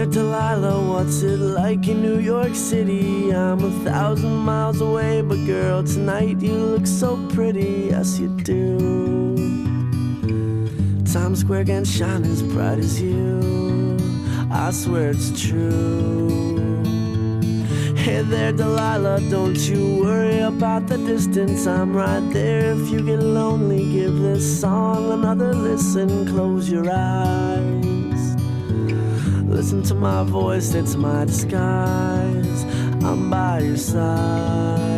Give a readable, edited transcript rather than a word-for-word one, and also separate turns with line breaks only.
there, Delilah, what's it like in New York City? I'm 1,000 miles away, but girl, tonight you look so pretty, yes you do. Times Square can shine as bright as you, I swear it's true. Hey there, Delilah, don't you worry about the distance, I'm right there. If you get lonely, give this song another listen. Close your eyes, listen to my voice, it's my disguise. I'm by your side.